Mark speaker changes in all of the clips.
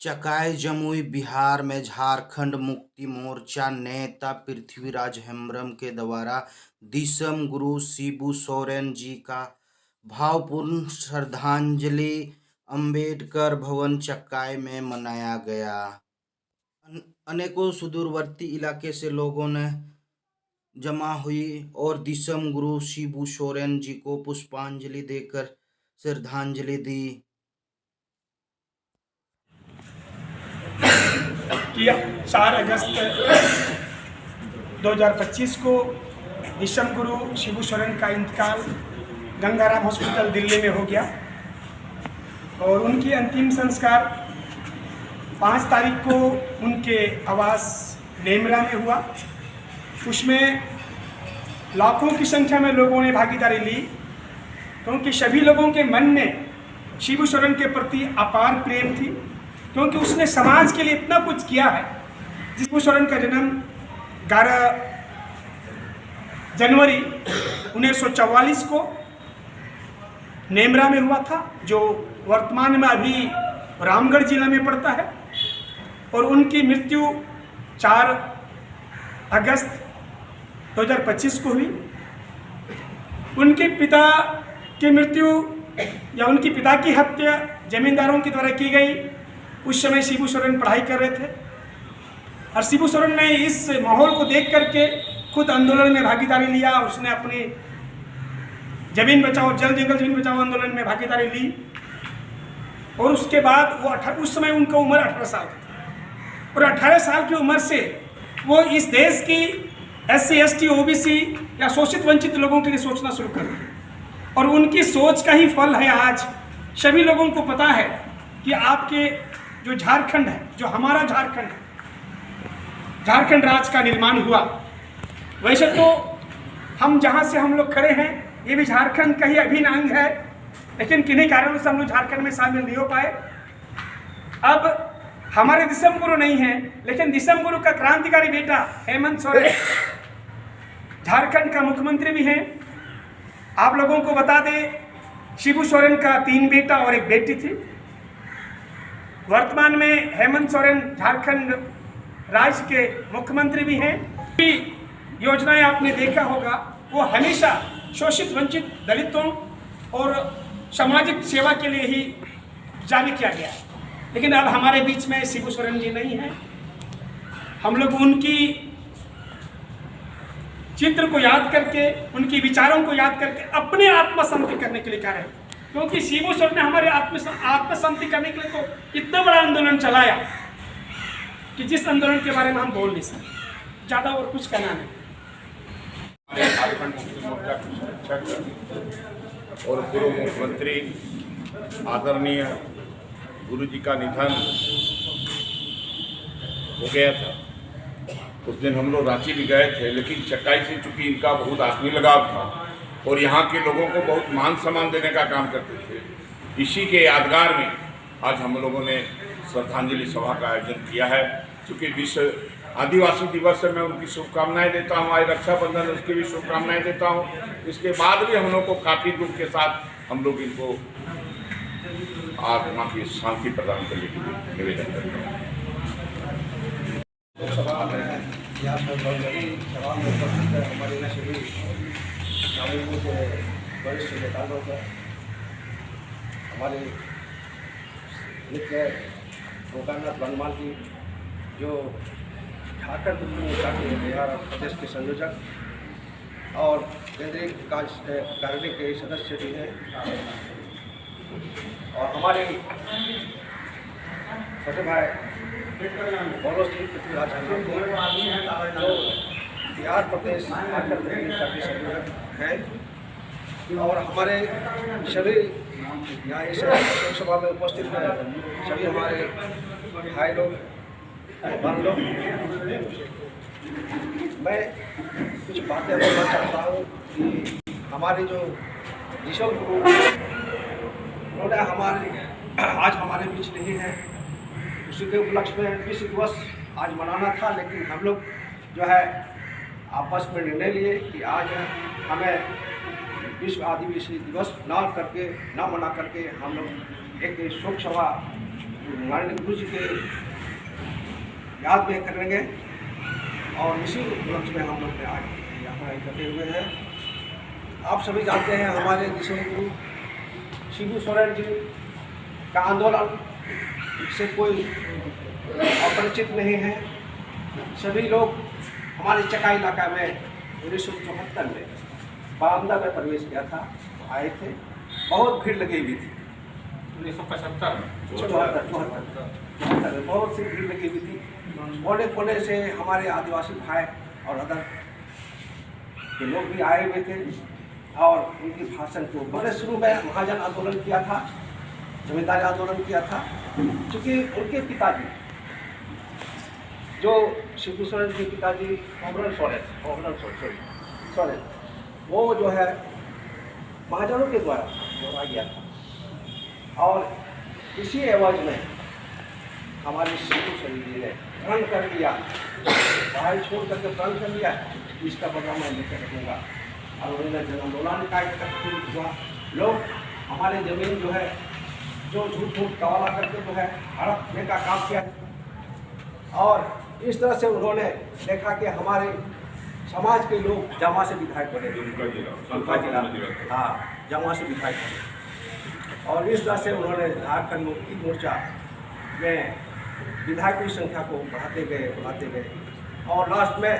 Speaker 1: चकाई जमुई बिहार में झारखंड मुक्ति मोर्चा नेता पृथ्वीराज हेम्ब्रम के द्वारा दिसम गुरु शिबू सोरेन जी का भावपूर्ण श्रद्धांजलि अंबेडकर भवन चकाई में मनाया गया। अनेकों सुदूरवर्ती इलाके से लोगों ने जमा हुई और दिसम गुरु शिबू सोरेन जी को पुष्पांजलि देकर श्रद्धांजलि दी।
Speaker 2: किया 4 अगस्त 2025 को दिसम गुरु शिबू सोरेन का इंतकाल गंगाराम हॉस्पिटल दिल्ली में हो गया और उनकी अंतिम संस्कार 5 तारीख को उनके आवास नेमरा में हुआ। उसमें लाखों की संख्या में लोगों ने भागीदारी ली क्योंकि सभी लोगों के मन में शिबू सोरेन के प्रति अपार प्रेम थी, क्योंकि उसने समाज के लिए इतना कुछ किया है। शिबू सोरेन का जन्म 11 जनवरी 1944 को नेमरा में हुआ था, जो वर्तमान में अभी रामगढ़ जिला में पड़ता है, और उनकी मृत्यु 4 अगस्त 2025 को हुई। उनके पिता की मृत्यु या उनकी पिता की हत्या जमींदारों के द्वारा की गई। उस समय शिबू सोरेन पढ़ाई कर रहे थे और शिबू सोरेन ने इस माहौल को देख करके खुद आंदोलन में भागीदारी लिया और उसने अपनी जमीन बचाओ जल जंगल जमीन बचाओ आंदोलन में भागीदारी ली। और उसके बाद वो उस समय उनका उम्र 18 साल की थी और 18 साल की उम्र से वो इस देश की SC ST OBC या शोषित वंचित लोगों के लिए सोचना शुरू कर दिया। और उनकी सोच का ही फल है आज सभी लोगों को पता है कि आपके जो झारखंड है, जो हमारा झारखंड है, झारखंड राज्य का निर्माण हुआ। वैसे तो हम जहाँ से हम लोग खड़े हैं ये भी झारखंड का ही अभिन्न अंग है, लेकिन किन्हीं कारणों से हम लोग झारखंड में शामिल नहीं हो पाए। अब हमारे दिसम गुरु नहीं है, लेकिन दिसम गुरु का क्रांतिकारी बेटा हेमंत सोरेन झारखंड का मुख्यमंत्री भी हैं। आप लोगों को बता दें, शिबू सोरेन का 3 बेटा और 1 बेटी थी। वर्तमान में हेमंत सोरेन झारखंड राज्य के मुख्यमंत्री भी हैं। योजनाएं आपने देखा होगा, वो हमेशा शोषित वंचित दलितों और सामाजिक सेवा के लिए ही जारी किया गया है। लेकिन अब हमारे बीच में शिबू सोरेन जी नहीं हैं। हम लोग उनकी चित्र को याद करके, उनके विचारों को याद करके अपने आत्मशांति करने के लिए कह रहे हैं, क्योंकि शिबू सोरेन ने हमारे आत्मशांति करने के लिए तो इतना बड़ा आंदोलन चलाया कि जिस आंदोलन के बारे में हम बोल नहीं सकते। ज़्यादा और कुछ कहना नहीं।
Speaker 3: झारखंड मुक्ति मोर्चा के अध्यक्ष और पूर्व मुख्यमंत्री आदरणीय गुरु जी का निधन हो गया था। उस दिन हम लोग रांची भी गए थे, लेकिन चकाई से चूँकि इनका बहुत आत्मीय लगाव था और यहाँ के लोगों को बहुत मान सम्मान देने का काम करते थे, इसी के यादगार में आज हम लोगों ने श्रद्धांजलि सभा का आयोजन किया है। चूँकि विश्व आदिवासी दिवस से मैं उनकी शुभकामनाएं देता हूँ, आज रक्षाबंधन है उसकी भी शुभकामनाएं देता हूँ। इसके बाद भी हम लोग को काफ़ी दुख के साथ हम लोग इनको आत्मा की शांति प्रदान करने के लिए निवेदन करते हैं।
Speaker 4: यहाँ पर सभा में उपस्थित है हमारे सभी नागरिकों के वरिष्ठ नेताओं का, हमारे मित्र गोकर्णनाथ वनमाल जी जो झारखंड मुक्ति मोर्चा के बिहार प्रदेश के संयोजक और केंद्रीय कार्यालय के सदस्य भी हैं, और हमारे छोटे भाई बोलो सिंह पृथ्वीराज हेम्ब्रम जो बिहार प्रदेश झारखंड मुक्ति मोर्चा के संयोजक हैं, और हमारे सभी यहाँ इस लोकसभा में उपस्थित हैं सभी हमारे भाई लोग बहन लोग। मैं कुछ बातें बोलना चाहता हूँ कि हमारे जो दिसम गुरु उन्होंने आज हमारे बीच नहीं है, उसी के उपलक्ष्य में विश्व दिवस आज मनाना था, लेकिन हम लोग जो है आपस में निर्णय लिए कि आज हमें विश्व आदिवासी दिवस ना मना करके हम लोग एक शोक सभा नारायण गुरु जी के याद में करेंगे। और इसी उपलक्ष्य में हम लोग आज यहाँ इकट्ठे हुए हैं। आप सभी जानते हैं हमारे दिशा गुरु शिबू सोरेन जी का आंदोलन से कोई अपरिचित नहीं है। सभी लोग हमारे चकाई इलाका में 1974 में बारामदा में प्रवेश किया था, आए थे, बहुत भीड़ लगी हुई थी।
Speaker 2: 1975 में
Speaker 4: 74 में बहुत सी भीड़ लगी हुई थी। कोने कोने से हमारे आदिवासी भाई और अदर के लोग भी आए हुए थे और उनकी भाषण को बड़े शुरू में महाजन आंदोलन किया था, जमींदारी आंदोलन किया था। क्योंकि उनके पिताजी जो शिबू सोरेन के पिताजी कोमरन सोरेन वो जो है महाजनों के द्वारा जोड़ा गया था और इसी एवज में हमारे शिबू सोरेन जी ने प्रण कर लिया, पढ़ाई छोड़ करके प्रण कर लिया, इसका बदला मैं लेकर रखूँगा। और उन्होंने जन आंदोलन का एकत्रित हुआ। लोग हमारे जमीन जो है जो झूठ झूठ कवाला करके जो है हड़पने का काम किया और इस तरह से उन्होंने देखा कि हमारे समाज के लोग जमा से विधायक बने, दुमका जिला, हाँ, जमा से विधायक बने। और इस तरह से उन्होंने झारखंड मुक्ति मोर्चा में विधायकों की संख्या को बढ़ाते गए और लास्ट में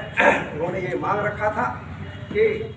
Speaker 4: उन्होंने ये मांग रखा था कि